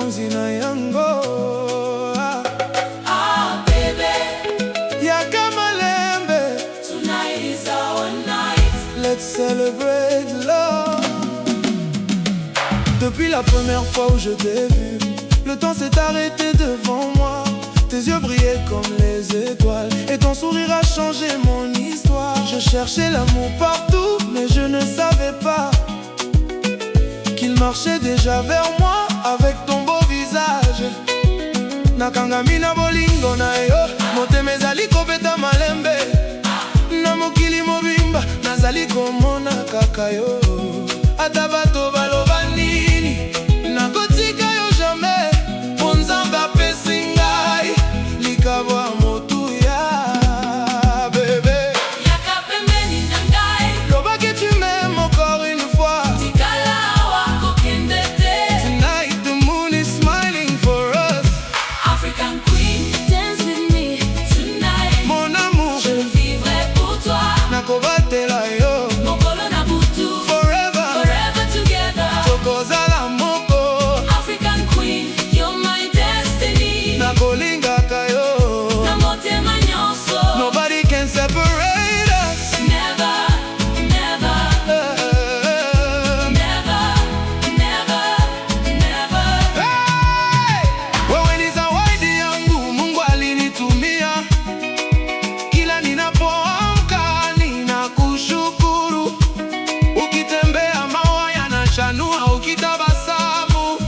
bokonzi na yango. Ah baby, Yaka Malembe, tonight is our night. let's celebrate love. Depuis la première fois où je t'ai vu, le temps s'est arrêté devant moi. Tes yeux brillaient comme les étoiles et ton sourire a changé mon histoire. Je cherchais l'amour partout, mais je ne savais pas qu'il marchait déjà vers moi avec ton beau visage. Nakangami na bolingo na yo, motema ezali kobeta malembe. Na mokili mobimba, nazali komona kaka yo. Ata bato baloba nini, nakotika yo jamais. Po Nzambe apesi ngai likabo ya motuya, bébé. Yaka pembeni na ngai, Loba que tu m'aimes encore une fois. tikala wako kende te. Tonight the moon is smiling for us. African queen, dance with me tonight. Mon amour, Je vivrai pour toi. nakobatela yo Mokolo na butu, forever. forever together. Tokozala moko, African queen, you're my destiny. nakolingaka yo. Na motema nyonso, Nobody can separate us. never, never, never, never, never. Hey! Wewe ni zawadi yangu Mungu alinitumia. Kila ninapoamka ninakushukuru. Ukitembea maua yanachanua, ukitabasamu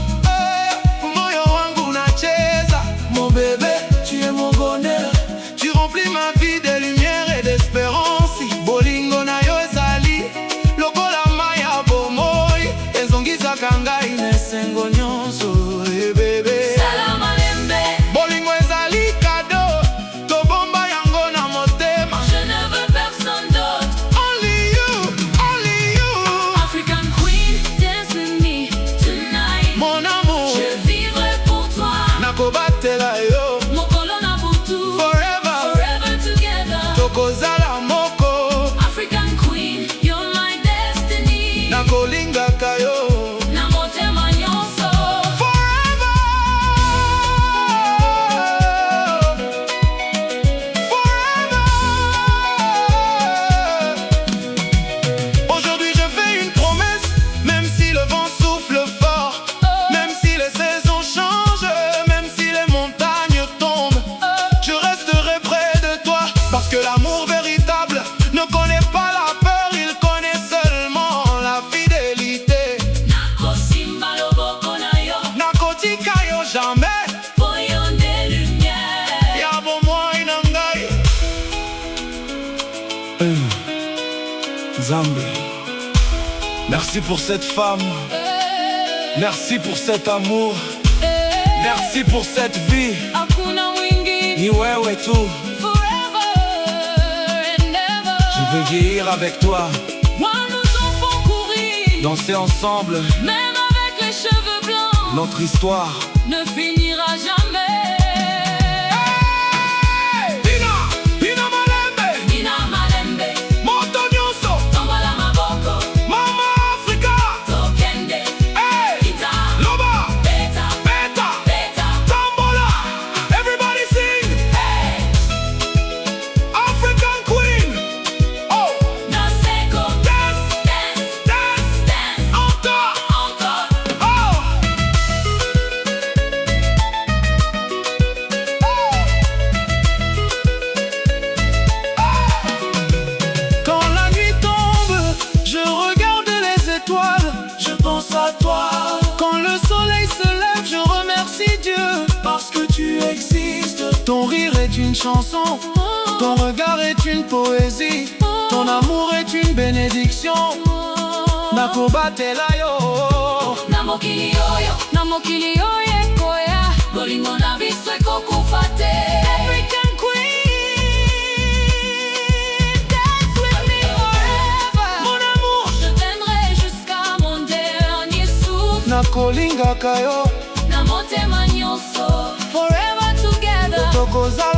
moyo wangu unacheza. Mon bébé, tu es mon bonheur. Tu remplis ma vie de lumière et d'espérance. Bolingo na yo ezali lokola mai ya bomoi, ezongisaka ngai na esengo nyonso. Bébé, Salam Malembe, bolingo ezali kado, tobomba yango na motema. je ne veux personne d'autre. Only you, only you. African queen, dance with me tonight. Mon amour, Je vivrai pour toi. nakobatela yo Mokolo na butu, forever. forever together. Tokozala moko, African queen, you're my destiny. nakolingaka yo Na motema nyonso, forever. Forever. Aujourd'hui je fais une promesse, même si le vent souffle fort, même si les saisons changent, même si les montagnes tombent, je resterai près de toi, parce que l'amour véritable ne connaît pas la peur, il connaît seulement la fidélité. nakosimba loboko na yo, Nakotika yo jamais, boyo nde lumière. ya bomoi na ngai. Nzambe, merci pour cette femme, merci pour cet amour, merci pour cette vie. Hakuna wingine, Ni wewe tu, forever and ever. je veux vieillir avec toi, Moi nous enfants courir, danser ensemble, même avec les cheveux blancs, notre histoire. ne finira jamais. Dina Malembe, Nina Malembe, moto nyonso, tombola maboko, Mama Africa. tokende, Hey, ita, Loba, beta, Beta, beta, Tambola, everybody sing. hey, African Queen, oh, Naseko, dance, dance, dance, dance, encore, encore. oh. Quand la nuit tombe, je regarde les étoiles, je pense à toi. Quand le soleil se lève, je remercie Dieu parce que tu existes. Ton rire est une chanson, ton regard est une poésie, ton amour est une bénédiction. Nakobatela yo, Na mokili oyo, na mokili oyo ekoya, bolingo na biso ekokufa te. African queen, dance with me forever. mon amour. Je t'aimerai jusqu'à mon dernier souffle. Nakolingaka yo, Na motema nyonso, forever together. tokozala